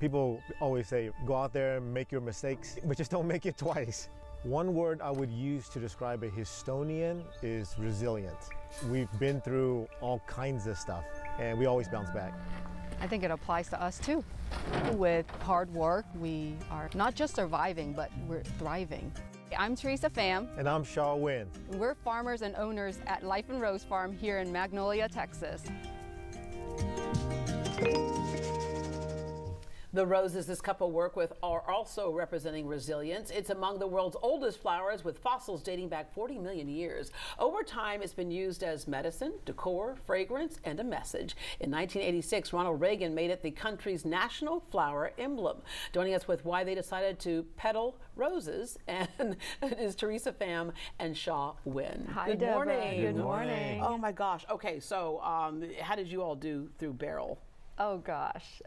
People always say, go out there and make your mistakes, but just don't make it twice. One word I would use to describe a Houstonian is resilient. We've been through all kinds of stuff, and we always bounce back. I think it applies to us too. With hard work, we are not just surviving, but we're thriving. I'm Teresa Pham. And I'm Shaw Nguyen. We're farmers and owners at Life and Rose Farm here in Magnolia, Texas. The roses this couple work with are also representing resilience. It's among the world's oldest flowers with fossils dating back 40 million years. Over time, it's been used as medicine, decor, fragrance, and a message. In 1986, Ronald Reagan made it the country's national flower emblem. Joining us with why they decided to petal roses and it is Teresa Pham and Shaw Nguyen. Hi, Good Deborah. morning. Good morning. Oh my gosh. Okay, so how did you all do through Beryl? Oh gosh,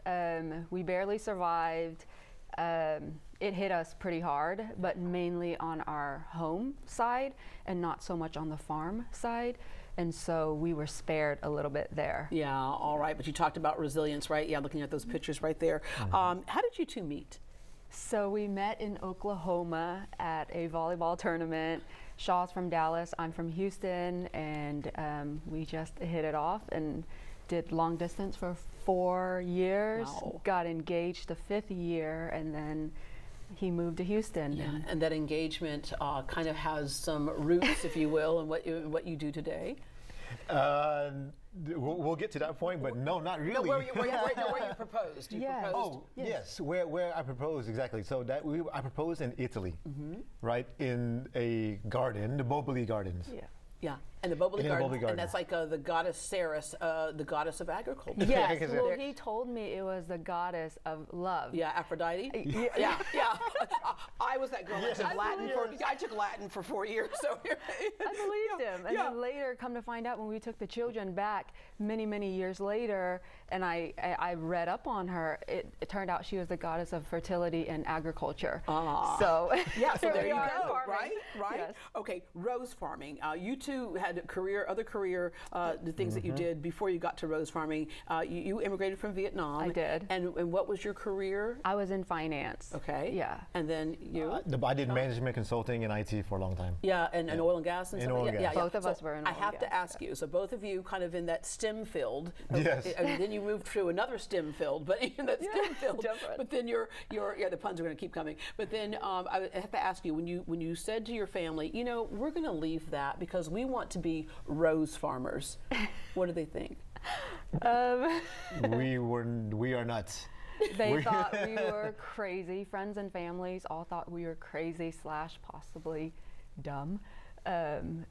we barely survived. It hit us pretty hard, but mainly on our home side and not so much on the farm side. And so we were spared a little bit there. Yeah, all right. But you talked about resilience, right? Yeah, looking at those pictures right there. How did you two meet? So we met in Oklahoma at a volleyball tournament. Shaw's from Dallas, I'm from Houston, and we just hit it off and did long distance for 4 years. Wow. Got engaged the 5th year, and then he moved to Houston. Yeah, and that engagement kind of has some roots, if you will, in what you do today. We'll get to that point, but no, not really. No, where you proposed. You Yes. proposed. Oh, yes. Where I proposed, exactly. So I proposed in Italy, right, in a garden, the Boboli Gardens. Yeah. Yeah, and the Boboli Garden, Garden. and that's like the goddess Ceres, the goddess of agriculture. Yes, well, he told me it was the goddess of love. Yeah, Aphrodite. Yeah. Yeah. I was that girl that took I Latin believe I took Latin for 4 years. So I believed him. And then later, come to find out when we took the children back many, many years later, and I read up on her, it turned out she was the goddess of fertility and agriculture. So yeah, so here there we you are go, farming. right? Yes. Okay, rose farming. You two had other career, the things that you did before you got to rose farming. You immigrated from Vietnam. I did. And what was your career? I was in finance. Okay. Yeah. And then you? I did management consulting and IT for a long time. Yeah, and oil and gas and In stuff. oil and gas. Both of us were in I oil and have to gas, ask you, so both of you kind of in that STEM field. Yes. And then you moved through another STEM field, but in that STEM field. different. But then the puns are going to keep coming. But then I have to ask you, when you said to your family, you know, we're going to leave that because we want to be rose farmers. What do they think? We are nuts. They thought we were crazy. Friends and families all thought we were crazy / possibly dumb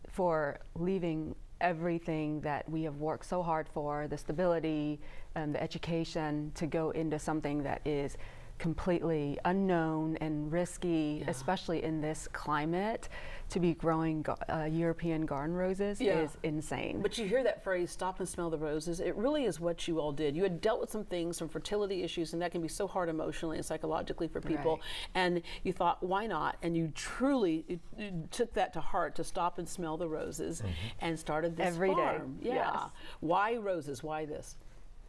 for leaving everything that we have worked so hard for, the stability, the education, to go into something that is completely unknown and risky, especially in this climate. To be growing European garden roses is insane. But you hear that phrase, stop and smell the roses. It really is what you all did. You had dealt with some things, some fertility issues, and that can be so hard emotionally and psychologically for people. Right. And you thought, why not? And you truly took that to heart, to stop and smell the roses, and started this Every day. farm. Yeah. Yes. Why roses? Why this?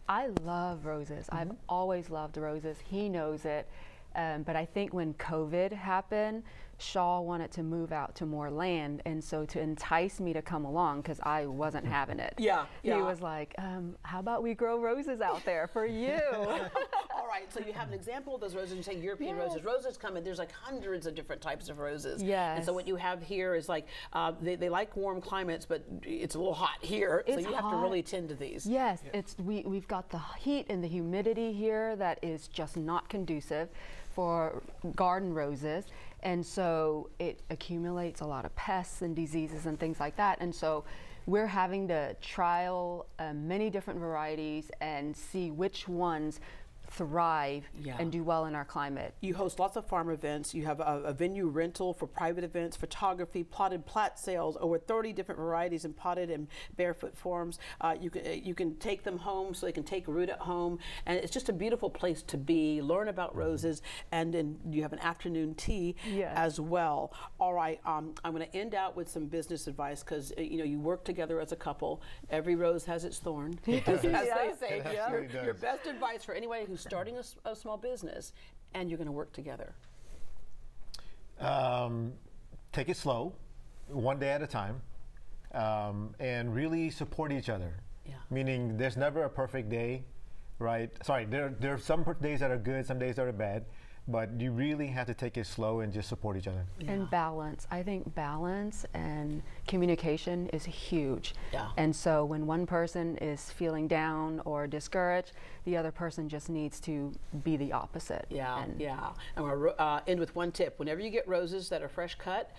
I love roses. I've always loved roses. He knows it. But I think when COVID happened, Shaw wanted to move out to more land, and so to entice me to come along, because I wasn't having it. He was like, how about we grow roses out there for you? All right, so you have an example of those roses. You say European roses. Roses come in, there's like hundreds of different types of roses. Yes. And so what you have here is like, they like warm climates, but it's a little hot here, so you have to really tend to these. Yes, we've got the heat and the humidity here that is just not conducive for garden roses. And so it accumulates a lot of pests and diseases and things like that. And so we're having to trial many different varieties and see which ones thrive and do well in our climate. You host lots of farm events. You have a venue rental for private events, photography, potted plat sales, over 30 different varieties in potted and barefoot forms. You can take them home so they can take root at home, and it's just a beautiful place to be, learn about roses, and then you have an afternoon tea as well. All right, I'm going to end out with some business advice, because you work together as a couple. Every rose has its thorn, as they say. Your best advice for anybody who's starting a small business and you're going to work together? Take it slow, one day at a time, and really support each other. Yeah. Meaning there's never a perfect day, right? Sorry, there are some days that are good, some days that are bad, but you really have to take it slow and just support each other. Yeah. And balance. I think balance and communication is huge. Yeah. And so when one person is feeling down or discouraged, the other person just needs to be the opposite. Yeah, And yeah. And we'll end with one tip. Whenever you get roses that are fresh cut,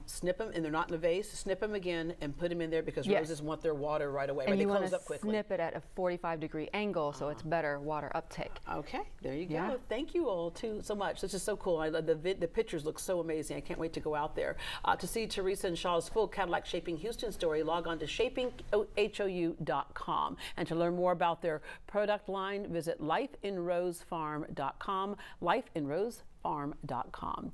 snip them, and they're not in a vase, snip them again and put them in there, because Yes. roses want their water right away. And Right? you They want close to up quickly. snip it at a 45-degree angle so it's better water uptake. Okay, there you go. Yeah. Thank you all so much. This is so cool. I love the pictures look so amazing. I can't wait to go out there. To see Teresa and Shaw's full Cadillac Shaping Houston story, log on to shapinghou.com. And to learn more about their product line, visit lifeinrosefarm.com, lifeinrosefarm.com.